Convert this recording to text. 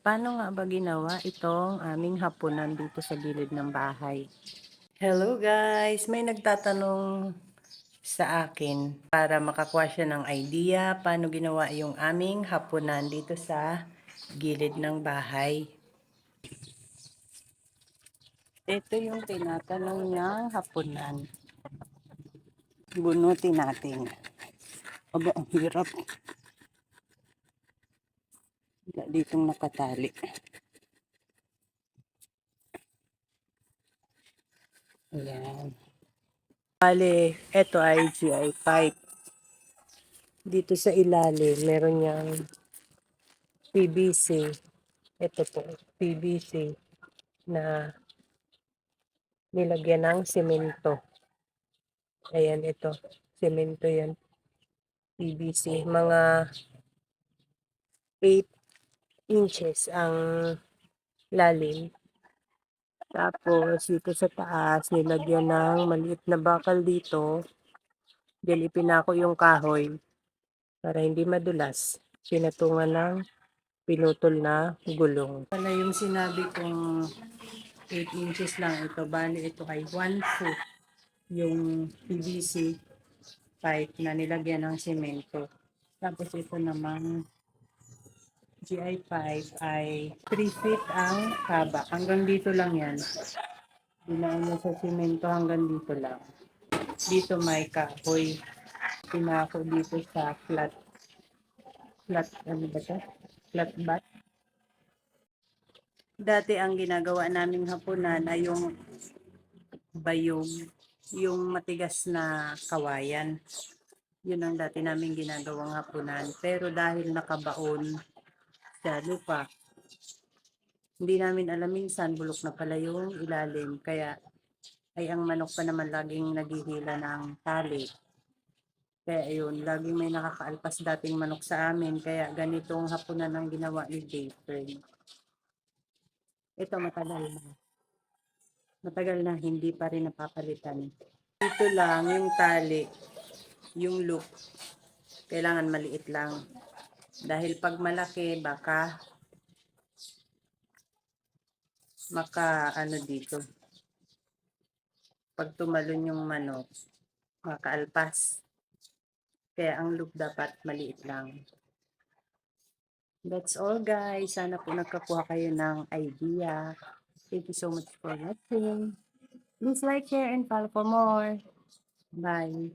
Paano nga ba ginawa itong aming hapunan dito sa gilid ng bahay? Hello guys! May nagtatanong sa akin para makakuha siya ng idea paano ginawa yung aming hapunan dito sa gilid ng bahay. Ito yung tinatanong niyang hapunan. Bunutin natin. Aba, ang hirap. Wala ditong nakatali. Ayan. Bale, ito ay GI pipe. Dito sa ilalim, meron niyang PVC. Ito po, PVC na nilagyan ng semento. Ayan, ito. Semento yan. PVC. Mga 8 inches ang lalim. Tapos, dito sa taas, nilagyan ng maliit na bakal dito. Diyan ipinako yung kahoy para hindi madulas. Pinatungan ng pinutol na gulong. Pala yung sinabi kong 8 inches lang ito. Bali, ito ay 1 foot yung PVC pipe na nilagyan ng semento. Tapos ito namang GI pipe ay 3 feet ang haba. Hanggang dito lang yan. Dinaan mo sa semento hanggang dito lang. Dito may kahoy. Pinako dito sa ano ba ito? Flat bat. Dati ang ginagawa naming hapunan ay yung bayog, yung matigas na kawayan. Yun ang dati naming ginagawang hapunan. Pero dahil nakabaon sa lupa, hindi namin alam minsan bulok na pala yung ilalim. Kaya ay ang manok pa naman laging naghihila ng tali. Kaya ayun, laging may nakakaalpas dating manok sa amin. Kaya ganitong hapunan ang ginawa ni Jason. Ito matagal na. Matagal na hindi pa rin napapalitan. Ito lang yung tali, yung loop. Kailangan maliit lang. Dahil pag malaki, baka ano dito. Pag tumalon yung manok, makaalpas. Kaya ang loop dapat maliit lang. That's all guys. Sana po nagkakuha kayo ng idea. Thank you so much for watching. Please like, share, and follow for more. Bye.